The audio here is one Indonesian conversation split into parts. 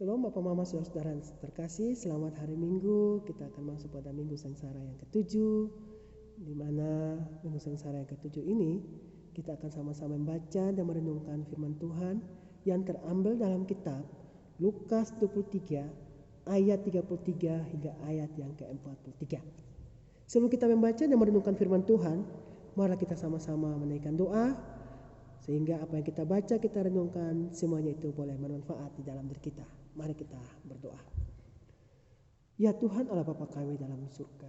Shalom Bapak Mama Saudara-saudara terkasih, selamat hari Minggu. Kita akan masuk pada Minggu Sengsara yang ke-7, di mana Minggu Sengsara yang ke-7 ini kita akan sama-sama membaca dan merenungkan firman Tuhan yang terambil dalam kitab Lukas 23 ayat 33 hingga ayat yang ke-43. Sebelum kita membaca dan merenungkan firman Tuhan, mari kita sama-sama menaikkan doa sehingga apa yang kita baca, kita renungkan, semuanya itu boleh bermanfaat di dalam diri kita. Mari kita berdoa. Ya Tuhan Allah Bapa kami dalam surga,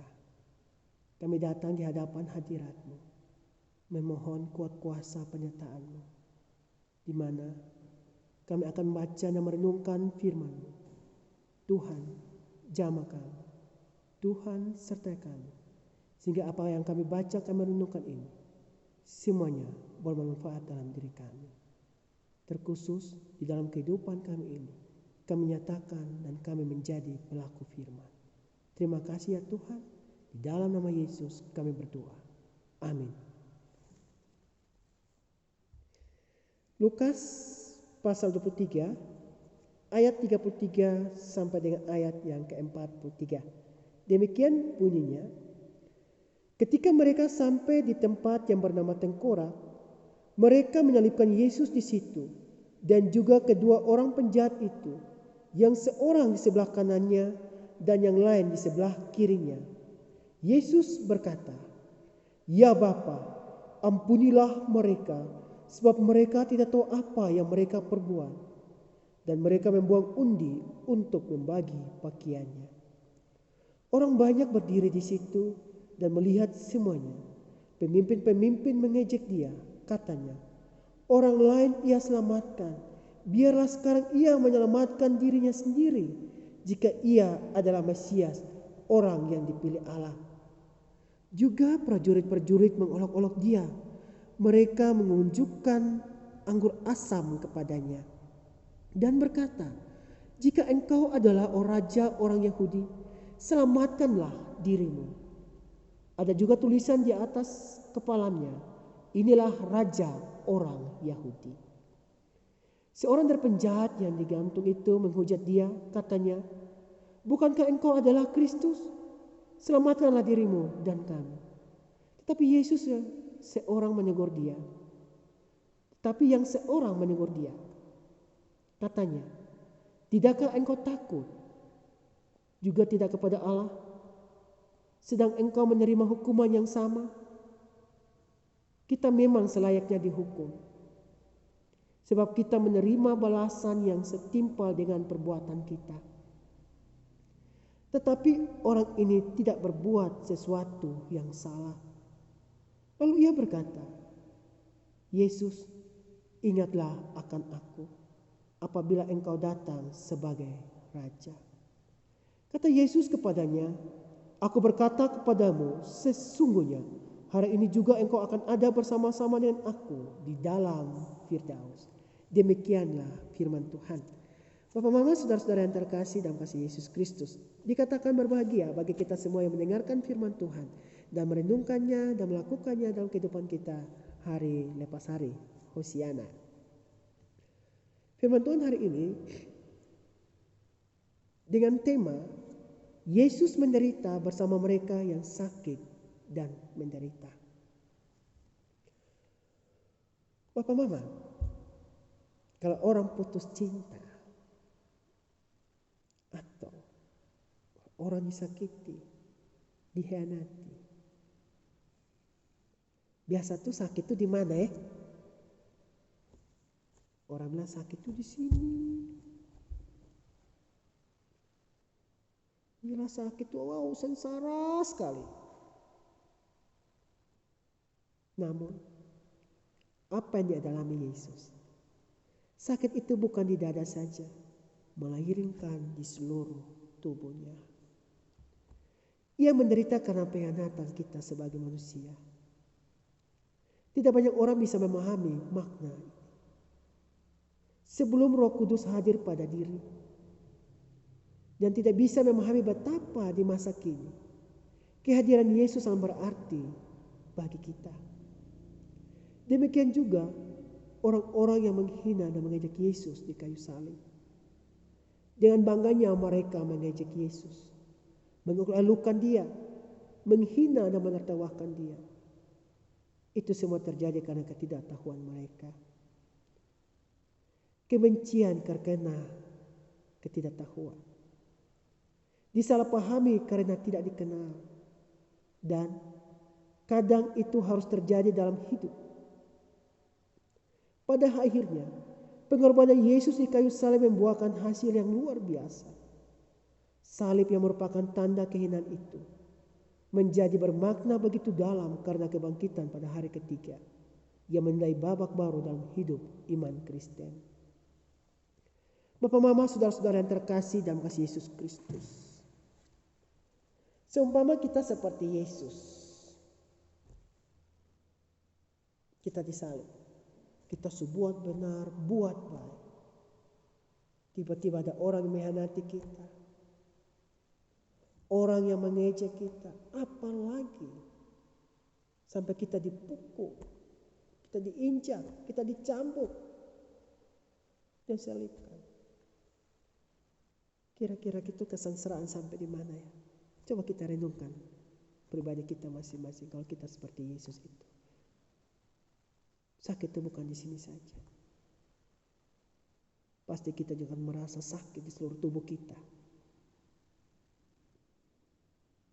kami datang di hadapan hadirat-Mu, memohon kuat kuasa penyertaan-Mu, di mana kami akan membaca dan merenungkan firman-Mu. Tuhan, jamah kami, Tuhan sertai kami, sehingga apa yang kami baca, kami renungkan ini, semuanya bermanfaat dalam diri kami. Terkhusus di dalam kehidupan kami ini, kami nyatakan dan kami menjadi pelaku firman. Terima kasih ya Tuhan. Di dalam nama Yesus kami berdoa. Amin. Lukas pasal 23 ayat 33 sampai dengan ayat yang ke-43. Demikian bunyinya. Ketika mereka sampai di tempat yang bernama Tengkorak, mereka menyalibkan Yesus di situ dan juga kedua orang penjahat itu, yang seorang di sebelah kanannya dan yang lain di sebelah kirinya. Yesus berkata, "Ya Bapa, ampunilah mereka, sebab mereka tidak tahu apa yang mereka perbuat." Dan mereka membuang undi untuk membagi pakaiannya. Orang banyak berdiri di situ dan melihat semuanya. Pemimpin-pemimpin mengejek dia, katanya, "Orang lain ia selamatkan. Biarlah sekarang ia menyelamatkan dirinya sendiri jika ia adalah Mesias, orang yang dipilih Allah." Juga prajurit-prajurit mengolok-olok dia. Mereka mengunjukkan anggur asam kepadanya dan berkata, "Jika engkau adalah raja orang Yahudi, selamatkanlah dirimu." Ada juga tulisan di atas kepalanya, "Inilah raja orang Yahudi." Seorang dari penjahat yang digantung itu menghujat dia, katanya, "Bukankah engkau adalah Kristus? Selamatkanlah dirimu dan kami." Tetapi Yesus seorang menegur dia. Katanya, "Tidakkah engkau takut juga tidak kepada Allah, sedang engkau menerima hukuman yang sama? Kita memang selayaknya dihukum, sebab kita menerima balasan yang setimpal dengan perbuatan kita. Tetapi orang ini tidak berbuat sesuatu yang salah." Lalu ia berkata, "Yesus, ingatlah akan aku apabila engkau datang sebagai raja." Kata Yesus kepadanya, "Aku berkata kepadamu, sesungguhnya hari ini juga engkau akan ada bersama-sama dengan aku di dalam Firdaus." Demikianlah firman Tuhan. Bapak Mama, saudara-saudara yang terkasih dalam kasih Yesus Kristus, dikatakan berbahagia bagi kita semua yang mendengarkan firman Tuhan dan merenungkannya dan melakukannya dalam kehidupan kita hari lepas hari. Hosiana. Firman Tuhan hari ini dengan tema Yesus menderita bersama mereka yang sakit dan menderita. Bapak Mama, kalau orang putus cinta atau orang disakiti, dikhianati, biasa tuh sakit tuh di mana ya? Orang bilang sakit tuh di sini. Gila sakit tuh, wow, sengsara sekali. Namun, apa yang dialami Yesus? Sakit itu bukan di dada saja, melainkan di seluruh tubuhnya. Ia menderita karena pengkhianatan kita sebagai manusia. Tidak banyak orang bisa memahami makna ini. Sebelum Roh Kudus hadir pada diri, dan tidak bisa memahami betapa di masa kini kehadiran Yesus sangat berarti bagi kita. Demikian juga orang-orang yang menghina dan mengejek Yesus di kayu salib. Dengan bangganya mereka mengejek Yesus, mengeluhkan dia, menghina dan menertawakan dia. Itu semua terjadi karena ketidaktahuan mereka. Kebencian karena ketidaktahuan. Disalahpahami karena tidak dikenal. Dan kadang itu harus terjadi dalam hidup. Pada akhirnya, pengorbanan Yesus di kayu salib membuahkan hasil yang luar biasa. Salib yang merupakan tanda kehinaan itu menjadi bermakna begitu dalam karena kebangkitan pada hari ketiga yang menandai babak baru dalam hidup iman Kristen. Bapak, Mama, saudara-saudara yang terkasih dalam kasih Yesus Kristus. Seumpama kita seperti Yesus, kita disalib, kita buat benar, buat baik. Tiba-tiba ada orang yang mengkhianati kita, orang yang mengejek kita, apalagi sampai kita dipukul, kita diinjak, kita dicambuk dan salibkan. Kira-kira itu kesengsaraan sampai di mana ya? Coba kita renungkan pribadi kita masing-masing kalau kita seperti Yesus itu. Sakit itu bukan di sini saja. Pasti kita juga merasa sakit di seluruh tubuh kita.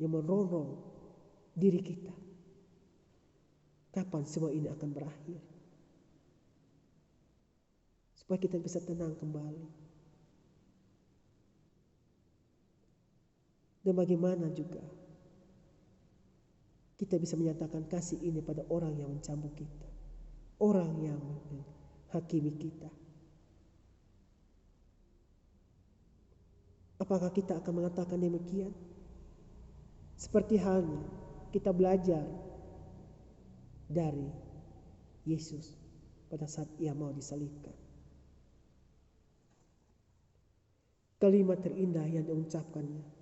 Yang merongrong diri kita. Kapan semua ini akan berakhir? Supaya kita bisa tenang kembali. Dan bagaimana juga kita bisa menyatakan kasih ini pada orang yang mencambuk kita, orang yang menghakimi kita. Apakah kita akan mengatakan demikian? Seperti halnya kita belajar dari Yesus pada saat ia mau disalibkan. Kalimat terindah yang diucapkannya,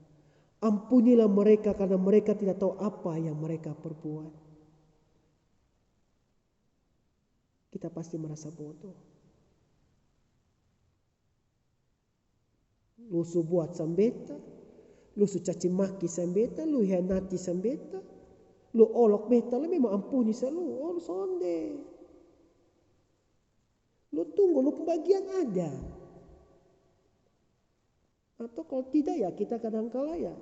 ampunilah mereka karena mereka tidak tahu apa yang mereka perbuat. Kita pasti merasa bodoh. Lu buat sambeta, lu caci maki sambeta, lu hianati sambeta, lu olok beta, lu memang ampuni selalu, lu sonde. Lu tunggu, lu pembagian ada. Atau kalau tidak ya kita kadang-kala ya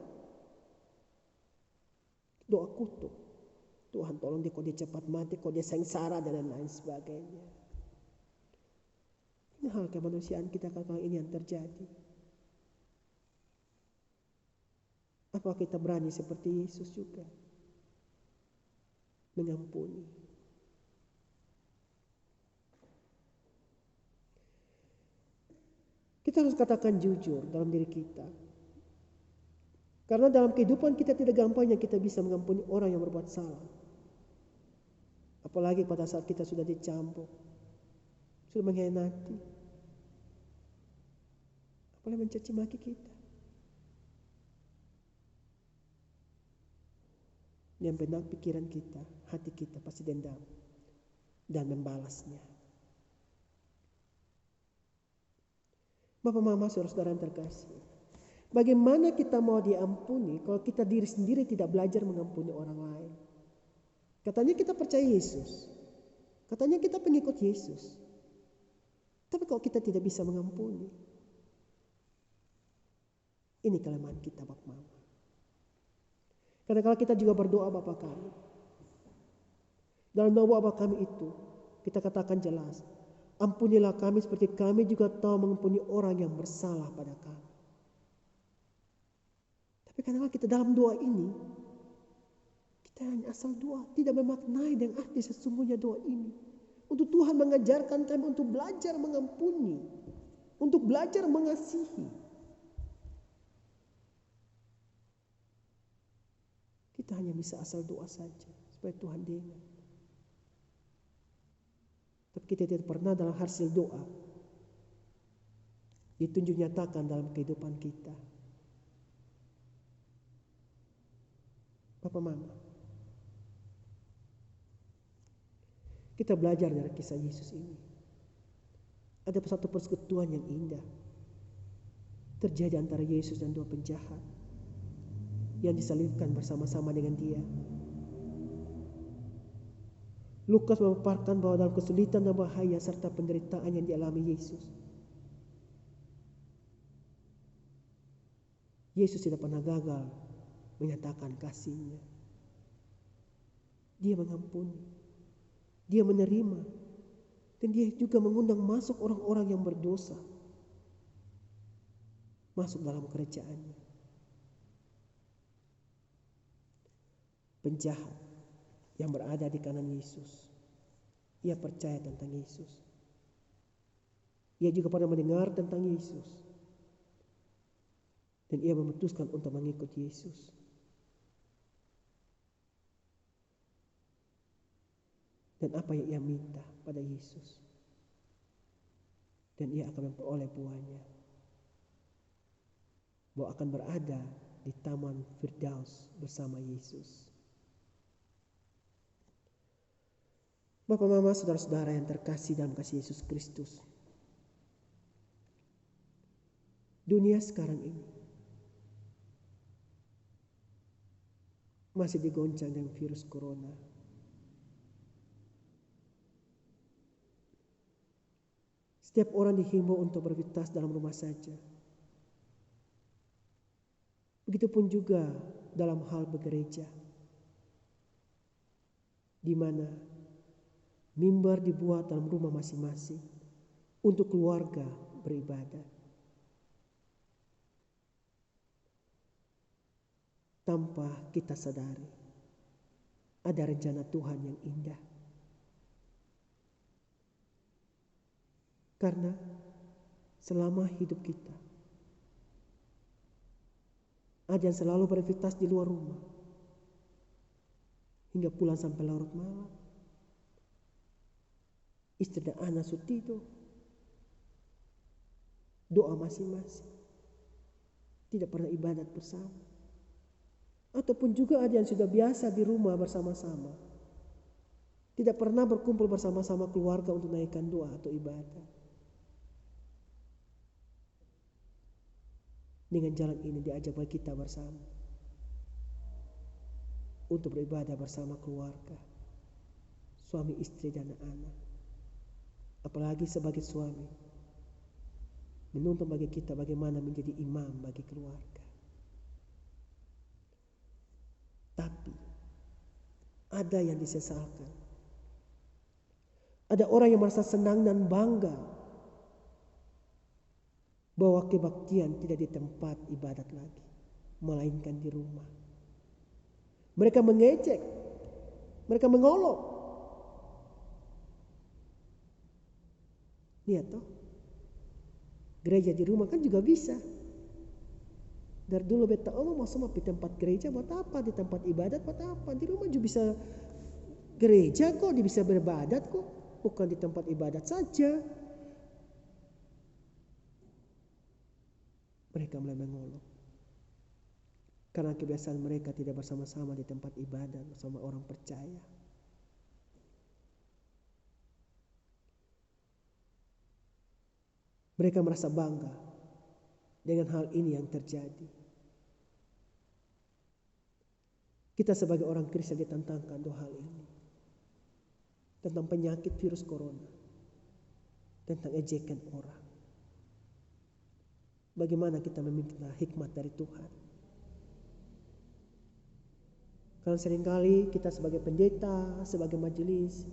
doa kutuk. Tuhan tolong dia, kok dia cepat mati, kok dia sengsara dan lain sebagainya. Ini hal kemanusiaan kita kadang ini yang terjadi. Apa kita berani seperti Yesus juga mengampuni? Kita harus katakan jujur dalam diri kita. Karena dalam kehidupan kita tidak gampangnya kita bisa mengampuni orang yang berbuat salah. Apalagi pada saat kita sudah dicambuk, sudah mengkhianati, apalagi mencaci maki kita. Yang benar pikiran kita, hati kita pasti dendam dan membalasnya. Bapak, Mama, saudara-saudara yang terkasih, bagaimana kita mau diampuni kalau kita diri sendiri tidak belajar mengampuni orang lain? Katanya kita percaya Yesus, katanya kita pengikut Yesus, tapi kalau kita tidak bisa mengampuni, ini kelemahan kita, Bapak, Mama. Karena kalau kita juga berdoa Bapa kami, dalam doa Bapa kami itu kita katakan jelas, ampunilah kami seperti kami juga tahu mengampuni orang yang bersalah pada kami. Tapi kadang-kadang kita dalam doa ini, kita hanya asal doa, tidak memaknai dengan arti sesungguhnya doa ini. Untuk Tuhan mengajarkan kami untuk belajar mengampuni, untuk belajar mengasihi. Kita hanya bisa asal doa saja supaya Tuhan dengar. Tapi kita tidak pernah dalam hasil doa ditunjuk nyatakan dalam kehidupan kita. Bapak, Mama, kita belajar dari kisah Yesus ini. Ada satu persekutuan yang indah. terjadi antara Yesus dan dua penjahat yang disalibkan bersama-sama dengan dia. Lukas memaparkan bahwa dalam kesulitan dan bahaya serta penderitaan yang dialami Yesus, Yesus tidak pernah gagal menyatakan kasih-Nya. Dia mengampuni, Dia menerima, dan Dia juga mengundang masuk orang-orang yang berdosa masuk dalam kerajaan-Nya. Penjahat yang berada di kanan Yesus, ia percaya tentang Yesus. Ia juga pernah mendengar tentang Yesus, dan ia memutuskan untuk mengikut Yesus. Dan apa yang ia minta pada Yesus, dan ia akan memperoleh buahnya, bahwa akan berada di Taman Firdaus bersama Yesus. Bapak, Mama, saudara-saudara yang terkasih dalam kasih Yesus Kristus, dunia sekarang ini masih digoncang dengan virus corona. Setiap orang dihimbau untuk beraktivitas dalam rumah saja. Begitupun juga dalam hal bergereja, di mana mimbar dibuat dalam rumah masing-masing untuk keluarga beribadah. Tanpa kita sadari, ada rencana Tuhan yang indah. Karena selama hidup kita, ada yang selalu beraktivitas di luar rumah, hingga pulang sampai larut malam. Istri dan anak sudah tidur, doa masing-masing, tidak pernah ibadat bersama. Ataupun juga ada yang sudah biasa di rumah bersama-sama, tidak pernah berkumpul bersama-sama keluarga untuk naikkan doa atau ibadah. Dengan jalan ini diajak bagi kita bersama untuk beribadah bersama keluarga, suami, istri, dan anak. Apalagi sebagai suami, menuntun bagi kita bagaimana menjadi imam bagi keluarga. Tapi ada yang disesalkan. Ada orang yang merasa senang dan bangga bahwa kebaktian tidak di tempat ibadat lagi, melainkan di rumah. Mereka mengejek, mereka mengolok. Lihat toh, gereja di rumah kan juga bisa. Dari dulu beta mau semua di tempat gereja buat apa, di tempat ibadat buat apa? Di rumah juga bisa gereja kok, bisa beribadat kok, bukan di tempat ibadat saja. Mereka mulai mengolok karena kebiasaan mereka tidak bersama-sama di tempat ibadat bersama orang percaya. Mereka merasa bangga dengan hal ini yang terjadi. Kita sebagai orang Kristen ditantangkan dua hal ini. Tentang penyakit virus corona, tentang ejekan orang. Bagaimana kita meminta hikmat dari Tuhan. Karena seringkali kita sebagai pendeta, sebagai majelis,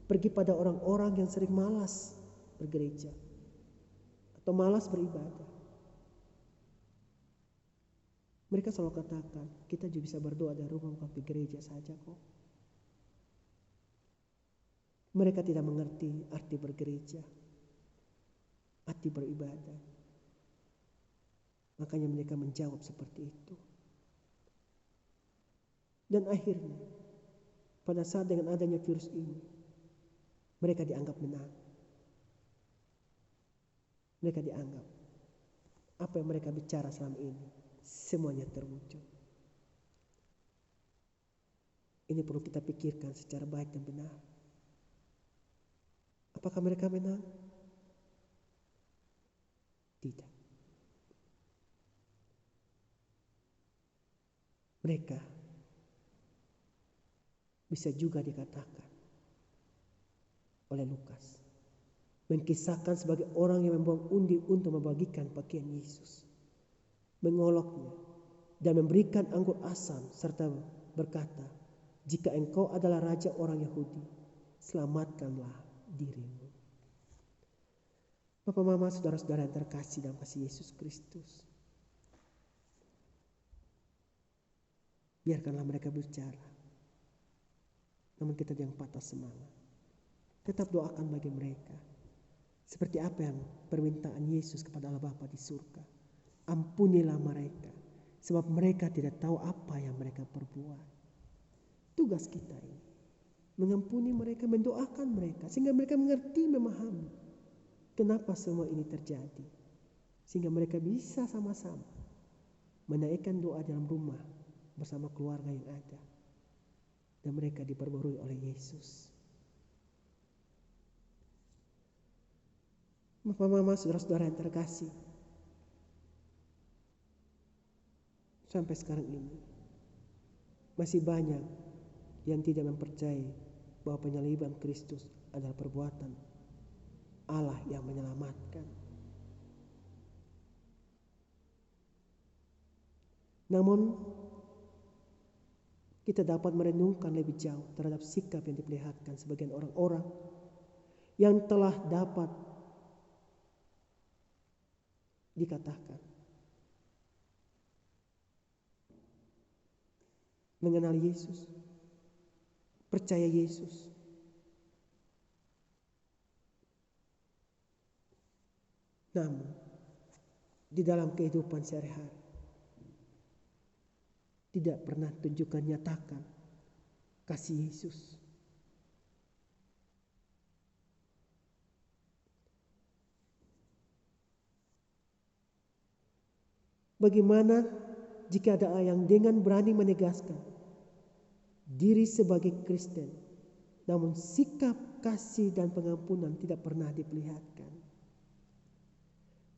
pergi pada orang-orang yang sering malas bergereja atau malas beribadah. Mereka selalu katakan, kita juga bisa berdoa dari rumah, bukan di gereja saja kok. Mereka tidak mengerti arti bergereja, arti beribadah. Makanya mereka menjawab seperti itu. Dan akhirnya, pada saat dengan adanya virus ini, mereka dianggap menang. Mereka dianggap apa yang mereka bicara selama ini semuanya terwujud. Ini perlu kita pikirkan secara baik dan benar. Apakah mereka menang? Tidak. Mereka bisa juga dikatakan oleh Lukas mengkisahkan sebagai orang yang membuang undi untuk membagikan pakaian Yesus, mengoloknya dan memberikan anggur asam serta berkata, "Jika engkau adalah raja orang Yahudi, selamatkanlah dirimu." Bapak, Mama, saudara-saudara yang terkasih dalam kasih Yesus Kristus, biarkanlah mereka bicara, namun kita jangan patah semangat. Tetap doakan bagi mereka. Seperti apa yang permintaan Yesus kepada Allah Bapa di surga. Ampunilah mereka, sebab mereka tidak tahu apa yang mereka perbuat. Tugas kita ini, mengampuni mereka, mendoakan mereka, sehingga mereka mengerti, memahami kenapa semua ini terjadi. Sehingga mereka bisa sama-sama menaikkan doa dalam rumah bersama keluarga yang ada. Dan mereka diperbarui oleh Yesus. Bapak, Mama, saudara-saudara yang terkasih, sampai sekarang ini masih banyak yang tidak mempercayai bahwa penyaliban Kristus adalah perbuatan Allah yang menyelamatkan. Namun kita dapat merenungkan lebih jauh terhadap sikap yang diperlihatkan sebagian orang-orang yang telah dapat dikatakan mengenal Yesus, percaya Yesus, namun di dalam kehidupan sehari-hari tidak pernah tunjukkan, nyatakan kasih Yesus. Bagaimana jika ada yang dengan berani menegaskan diri sebagai Kristen, namun sikap kasih dan pengampunan tidak pernah diperlihatkan?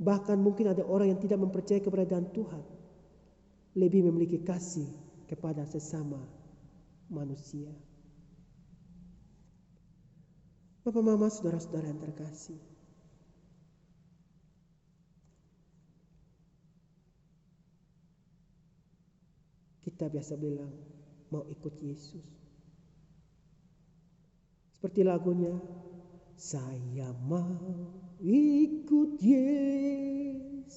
Bahkan mungkin ada orang yang tidak mempercayai keberadaan Tuhan, lebih memiliki kasih kepada sesama manusia. Bapak, Mama, saudara-saudara yang terkasih, kita biasa bilang mau ikut Yesus. Seperti lagunya, saya mau ikut Yesus,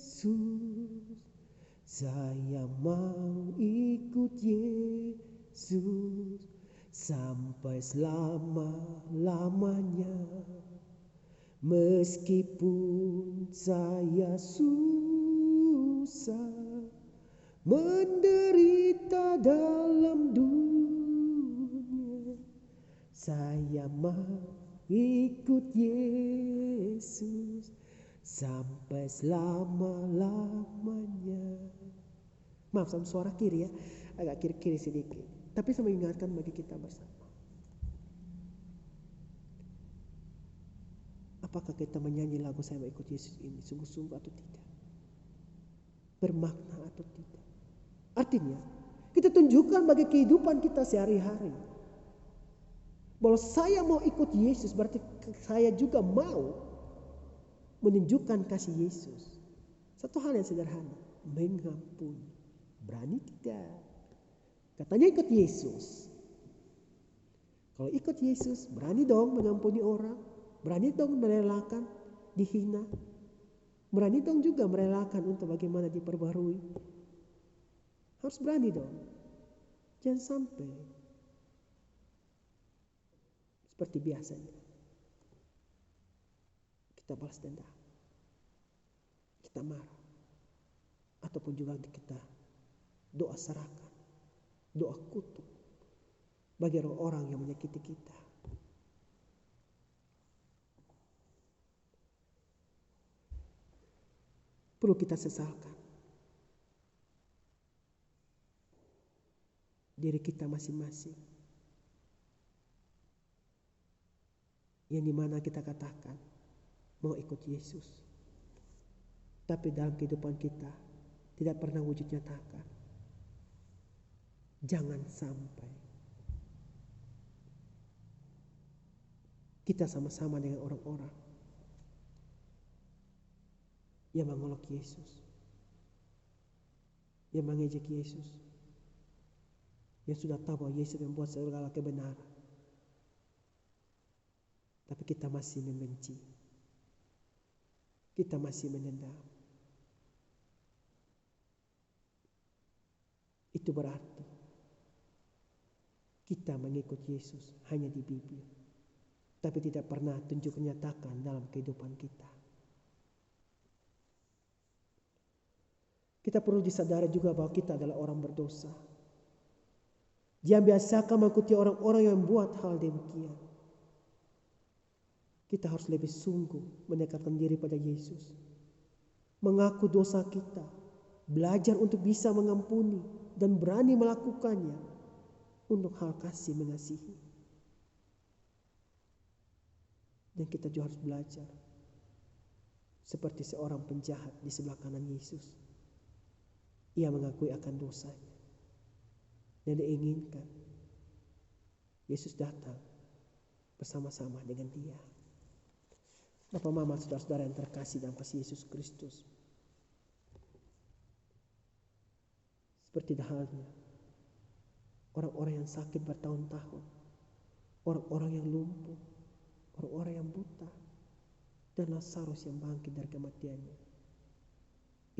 saya mau ikut Yesus sampai selama-lamanya. Meskipun saya susah menderita dalam dunia, saya mau ikut Yesus sampai selama-lamanya. Maaf, sama suara kiri ya, agak kiri-kiri sedikit, tapi saya mengingatkan bagi kita bersama, apakah kita menyanyi lagu saya mau ikut Yesus ini sungguh-sungguh atau tidak, bermakna atau tidak. Artinya kita tunjukkan bagi kehidupan kita sehari-hari bahwa saya mau ikut Yesus, berarti saya juga mau menunjukkan kasih Yesus. Satu hal yang sederhana, mengampuni. Berani tidak? Katanya ikut Yesus. Kalau ikut Yesus, berani dong mengampuni orang, berani dong merelakan dihina, berani dong juga merelakan untuk bagaimana diperbarui. Harus berani dong. Jangan sampai seperti biasanya kita balas dendam, kita marah, ataupun juga kita doa serahkan, doa kutuk bagi orang-orang yang menyakiti kita. Perlu kita sesalkan diri kita masing-masing, yang dimana kita katakan mau ikut Yesus, tapi dalam kehidupan kita tidak pernah wujud nyatakan. Jangan sampai kita sama-sama dengan orang-orang yang mengolok Yesus, yang mengejek Yesus, yang sudah tahu bahwa Yesus membuat segala kebenaran, tapi kita masih membenci, kita masih menendam. Itu berarti kita mengikut Yesus hanya di bibir, tapi tidak pernah tunjuk nyatakan dalam kehidupan kita. Kita perlu disadari juga bahwa kita adalah orang berdosa. Jangan biasakan mengikuti orang-orang yang membuat hal demikian. Kita harus lebih sungguh mendekatkan diri pada Yesus. Mengaku dosa kita. Belajar untuk bisa mengampuni dan berani melakukannya untuk hal kasih mengasihi. Dan kita juga harus belajar seperti seorang penjahat di sebelah kanan Yesus. Ia mengakui akan dosanya dan diinginkan Yesus datang bersama-sama dengan dia. Bapak, mama, saudara-saudara yang terkasih dalam kasih Yesus Kristus, seperti halnya orang-orang yang sakit bertahun-tahun, orang-orang yang lumpuh, orang-orang yang buta, dan Lazarus yang bangkit dari kematiannya.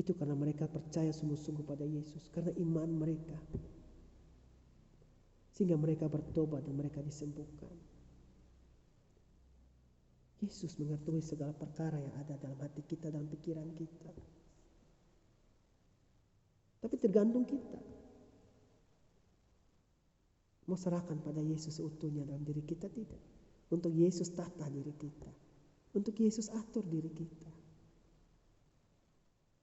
Itu karena mereka percaya sungguh-sungguh pada Yesus, karena iman mereka, sehingga mereka bertobat dan mereka disembuhkan. Yesus mengetahui segala perkara yang ada dalam hati kita, dalam pikiran kita. Tapi tergantung kita mau serahkan pada Yesus seutuhnya dalam diri kita, tidak. Untuk Yesus tata diri kita, untuk Yesus atur diri kita.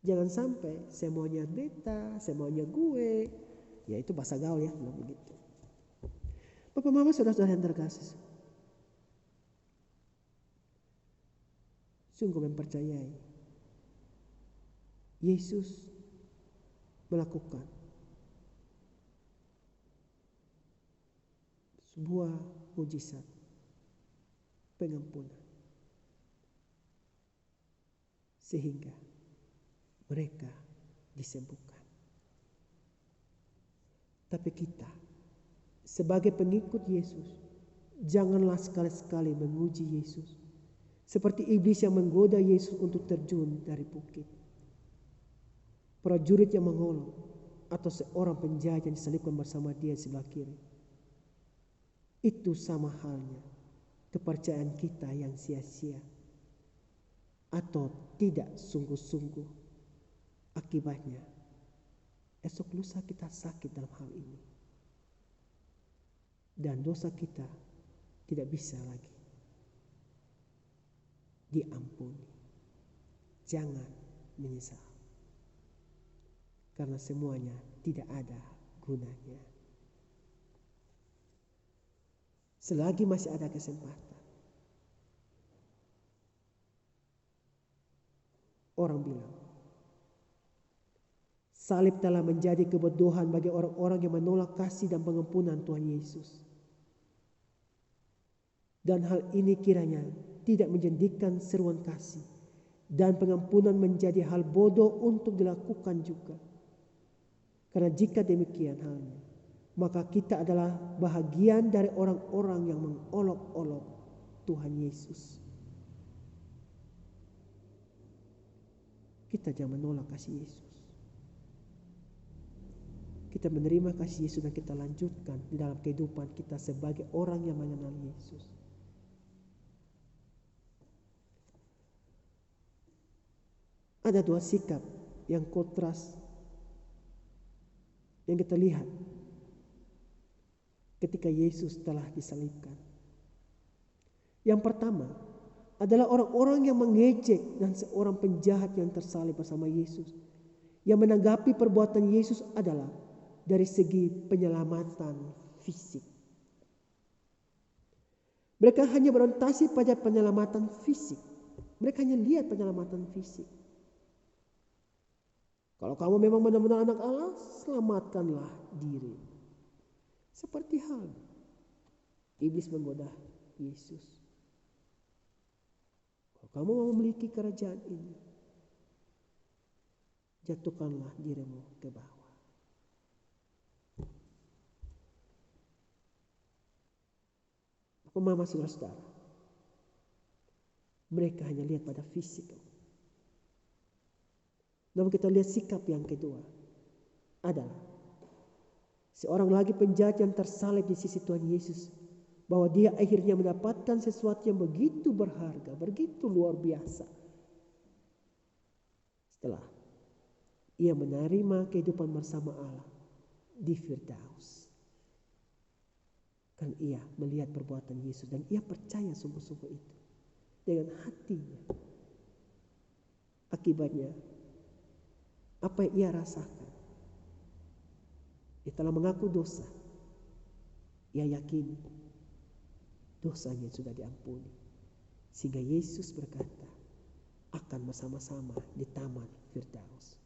Jangan sampai saya maunya beta, saya maunya gue. Ya itu bahasa gaul ya, belum begitu. Bapak, mama, saudara-saudara yang terkasih, sungguh mempercayai Yesus melakukan sebuah mujizat pengampunan sehingga mereka disembuhkan. Tapi kita sebagai pengikut Yesus, janganlah sekali-sekali menguji Yesus seperti iblis yang menggoda Yesus untuk terjun dari bukit. Prajurit yang mengolok atau seorang penjajah yang disalibkan bersama dia di sebelah kiri. Itu sama halnya kepercayaan kita yang sia-sia atau tidak sungguh-sungguh. Akibatnya esok lusa kita sakit dalam hal ini, dan dosa kita tidak bisa lagi diampuni. Jangan menyesal, karena semuanya tidak ada gunanya. Selagi masih ada kesempatan, orang bilang salib telah menjadi kebodohan bagi orang-orang yang menolak kasih dan pengampunan Tuhan Yesus. Dan hal ini kiranya tidak menjadikan seruan kasih dan pengampunan menjadi hal bodoh untuk dilakukan juga. Karena jika demikian halnya, maka kita adalah bahagian dari orang-orang yang mengolok-olok Tuhan Yesus. Kita jangan menolak kasih Yesus. Kita menerima kasih Yesus dan kita lanjutkan di dalam kehidupan kita sebagai orang yang mengenal Yesus. Ada dua sikap yang kontras yang kita lihat ketika Yesus telah disalibkan. Yang pertama adalah orang-orang yang mengejek dan seorang penjahat yang tersalib bersama Yesus. Yang menanggapi perbuatan Yesus adalah dari segi penyelamatan fisik. Mereka hanya berorientasi pada penyelamatan fisik. Mereka hanya lihat penyelamatan fisik. Kalau kamu memang benar-benar anak Allah, selamatkanlah diri. Seperti hal iblis menggoda Yesus. Kalau kamu mau memiliki kerajaan ini, jatuhkanlah dirimu ke bawah. Bapak, mama, saudara-saudara, mereka hanya lihat pada fisik. Namun kita lihat sikap yang kedua adalah seorang lagi penjahat yang tersalib di sisi Tuhan Yesus, bahwa dia akhirnya mendapatkan sesuatu yang begitu berharga, begitu luar biasa. Setelah ia menerima kehidupan bersama Allah di Firdaus. Karena ia melihat perbuatan Yesus dan ia percaya sungguh-sungguh itu dengan hatinya. Akibatnya apa yang ia rasakan? Ia telah mengaku dosa. Ia yakin dosanya sudah diampuni. Sehingga Yesus berkata, akan bersama-sama di taman Firdaus.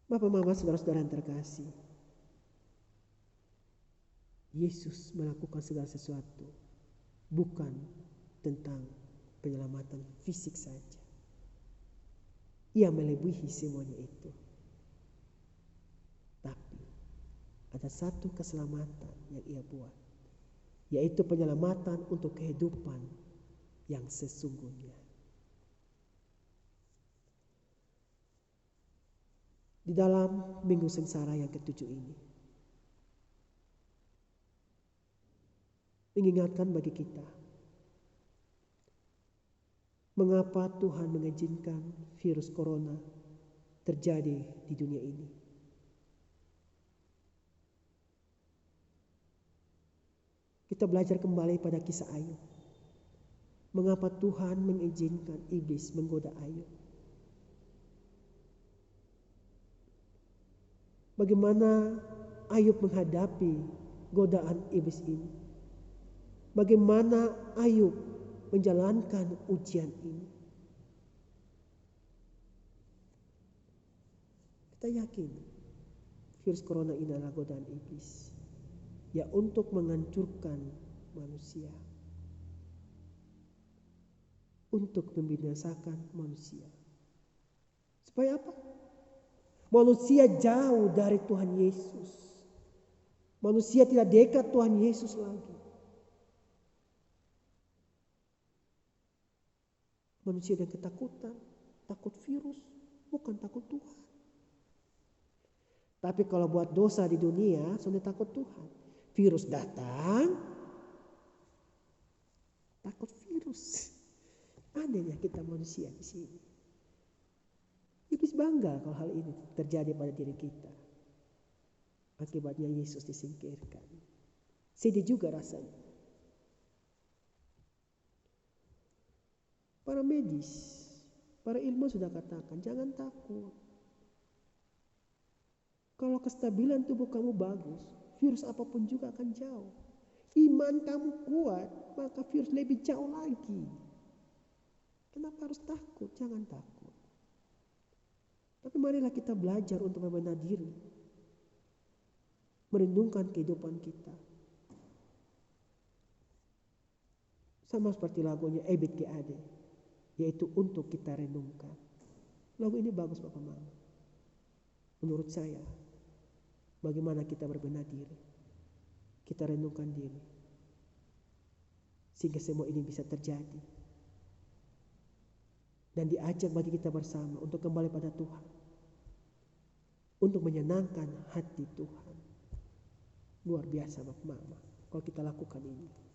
Bapak, mama, saudara-saudara yang terkasih, Yesus melakukan segala sesuatu bukan tentang penyelamatan fisik saja. Ia melebihi semuanya itu. Tapi ada satu keselamatan yang ia buat, yaitu penyelamatan untuk kehidupan yang sesungguhnya. Di dalam minggu sengsara yang ke-7 ini, mengingatkan bagi kita mengapa Tuhan mengizinkan virus corona terjadi di dunia ini. Kita belajar kembali pada kisah Ayub. Mengapa Tuhan mengizinkan iblis menggoda Ayub? Bagaimana Ayub menghadapi godaan iblis ini? Bagaimana Ayub menjalankan ujian ini? Kita yakin virus corona ini adalah godaan iblis, ya, untuk menghancurkan manusia, untuk membinasakan manusia. Supaya apa? Manusia jauh dari Tuhan Yesus. Manusia tidak dekat Tuhan Yesus lagi. Manusia dengan ketakutan, takut virus, bukan takut Tuhan. Tapi kalau buat dosa di dunia, sudah takut Tuhan. Virus datang, takut virus. Anehnya kita manusia di sini. Iblis bangga kalau hal ini terjadi pada diri kita. Akibatnya Yesus disingkirkan. Sedih juga rasanya. Para medis, para ilmu sudah katakan, jangan takut. Kalau kestabilan tubuh kamu bagus, virus apapun juga akan jauh. Iman kamu kuat, maka virus lebih jauh lagi. Kenapa harus takut? Jangan takut. Tapi marilah kita belajar untuk membenahi diri. Merenungkan kehidupan kita. Sama seperti lagunya Ebit GAD. Yaitu untuk kita renungkan. Lagu ini bagus Bapak Mama. Menurut saya, bagaimana kita berbenah diri. Kita renungkan diri. Sehingga semua ini bisa terjadi. Dan diajak bagi kita bersama untuk kembali pada Tuhan. Untuk menyenangkan hati Tuhan. Luar biasa Bapak Mama kalau kita lakukan ini.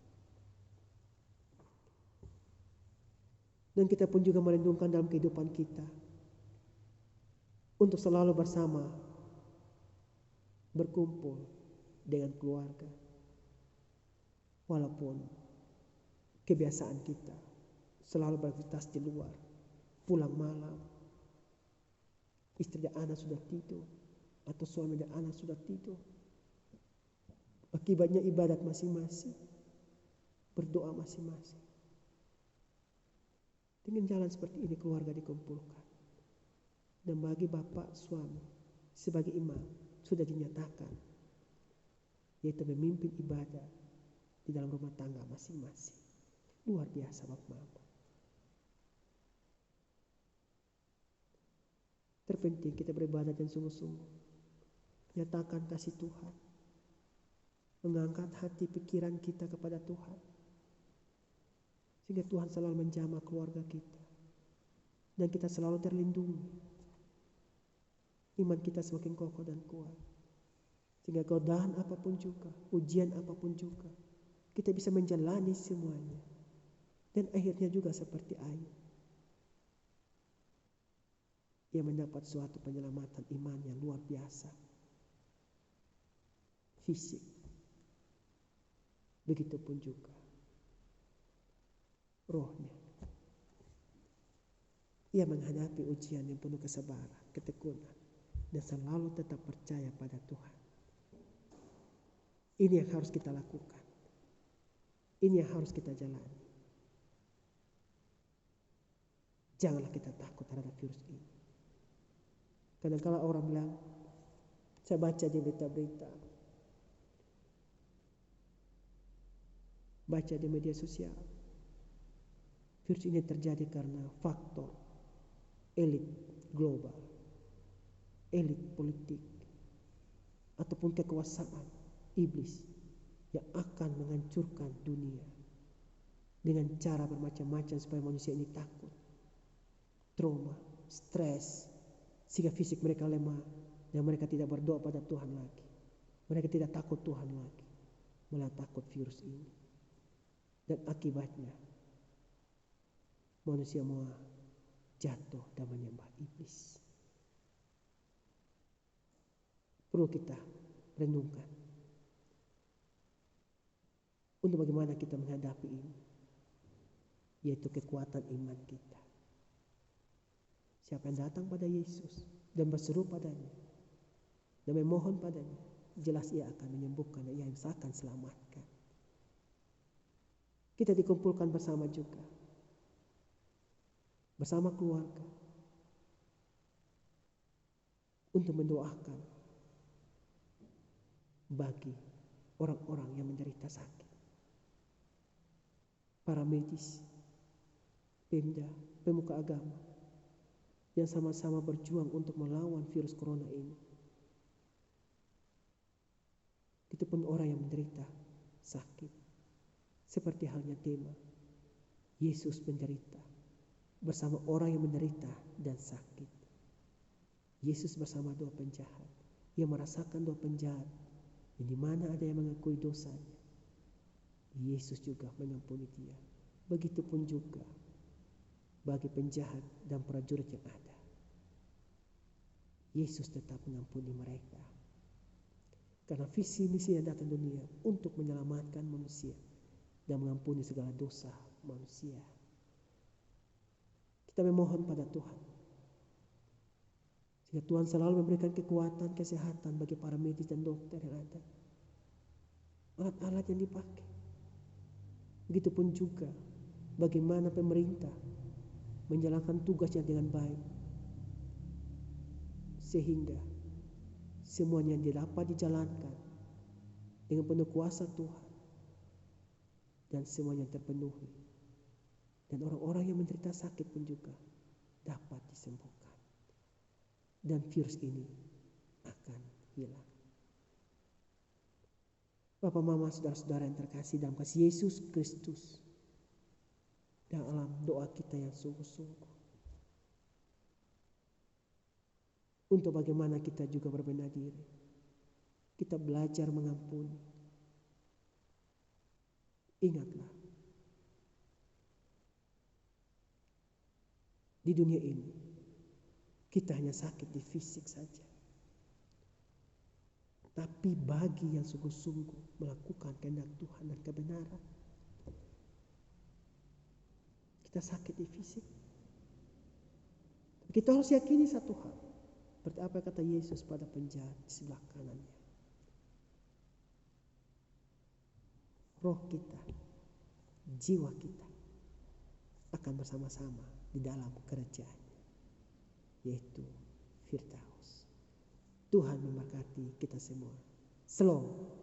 Dan kita pun juga merendungkan dalam kehidupan kita. Untuk selalu bersama. Berkumpul dengan keluarga. Walaupun kebiasaan kita selalu beraktivitas di luar. Pulang malam. Istri dan anak sudah tidur. Atau suami dan anak sudah tidur. Akibatnya ibadat masing-masing. Berdoa masing-masing. Dengan jalan seperti ini keluarga dikumpulkan. dan bagi bapak suami sebagai imam sudah dinyatakan, yaitu memimpin ibadah di dalam rumah tangga masing-masing. Luar biasa Bapak Mama. Terpenting kita beribadah dan sungguh-sungguh, nyatakan kasih Tuhan, mengangkat hati pikiran kita kepada Tuhan, sehingga Tuhan selalu menjamah keluarga kita dan kita selalu terlindungi. Iman kita semakin kokoh dan kuat, sehingga godaan apapun juga, ujian apapun juga, kita bisa menjalani semuanya. Dan akhirnya juga seperti Ayub, ia mendapat suatu penyelamatan iman yang luar biasa. Fisik, begitupun juga rohnya. Ia menghadapi ujian yang penuh kesabaran, ketekunan, dan selalu tetap percaya pada Tuhan. Ini yang harus kita lakukan. Ini yang harus kita jalani. Janganlah kita takut terhadap virus ini. Kadang-kala orang bilang, saya baca di berita-berita, baca di media sosial, virus ini terjadi karena faktor elit global, elit politik, ataupun kekuasaan iblis yang akan menghancurkan dunia dengan cara bermacam-macam supaya manusia ini takut, trauma, stres, sehingga fisik mereka lemah dan mereka tidak berdoa pada Tuhan lagi. Mereka tidak takut Tuhan lagi, malah takut virus ini. Dan akibatnya manusia mau jatuh dan menyembah iblis. Perlu kita renungkan untuk bagaimana kita menghadapi ini, yaitu kekuatan iman kita. Siapa yang datang pada Yesus dan berseru padanya dan memohon padanya, jelas ia akan menyembuhkan dan ia akan selamatkan. Kita dikumpulkan bersama juga, bersama keluarga, untuk mendoakan bagi orang-orang yang menderita sakit. Para medis, Pemda, pemuka agama, yang sama-sama berjuang untuk melawan virus corona ini. Itu pun orang yang menderita sakit. Seperti halnya tema, Yesus menderita bersama orang yang menderita dan sakit. Yesus bersama dua penjahat. Ia merasakan dua penjahat yang di mana ada yang mengakui dosanya, Yesus juga mengampuni dia. Begitupun juga bagi penjahat dan prajurit yang ada, Yesus tetap mengampuni mereka. Karena visi misi yang datang dunia untuk menyelamatkan manusia dan mengampuni segala dosa manusia. Kita memohon pada Tuhan, sehingga Tuhan selalu memberikan kekuatan, kesehatan bagi para medis dan dokter yang ada, alat-alat yang dipakai. Begitupun juga bagaimana pemerintah menjalankan tugasnya dengan baik, sehingga semuanya dapat dijalankan dengan penuh kuasa Tuhan dan semuanya terpenuhi. Dan orang-orang yang menderita sakit pun juga dapat disembuhkan. Dan virus ini akan hilang. Bapak, Mama, saudara-saudara yang terkasih dalam kasih Yesus Kristus, dalam doa kita yang sungguh-sungguh, untuk bagaimana kita juga berbenah diri, kita belajar mengampuni. Ingatlah, di dunia ini kita hanya sakit di fisik saja. Tapi bagi yang sungguh-sungguh melakukan kehendak Tuhan dan kebenaran, kita sakit di fisik. Tapi kita harus yakini satu hal, seperti apa kata Yesus pada penjahat di sebelah kanannya. Roh kita, jiwa kita akan bersama-sama di dalam kerajaan, yaitu Firdaus. Tuhan memberkati kita semua. Shalom.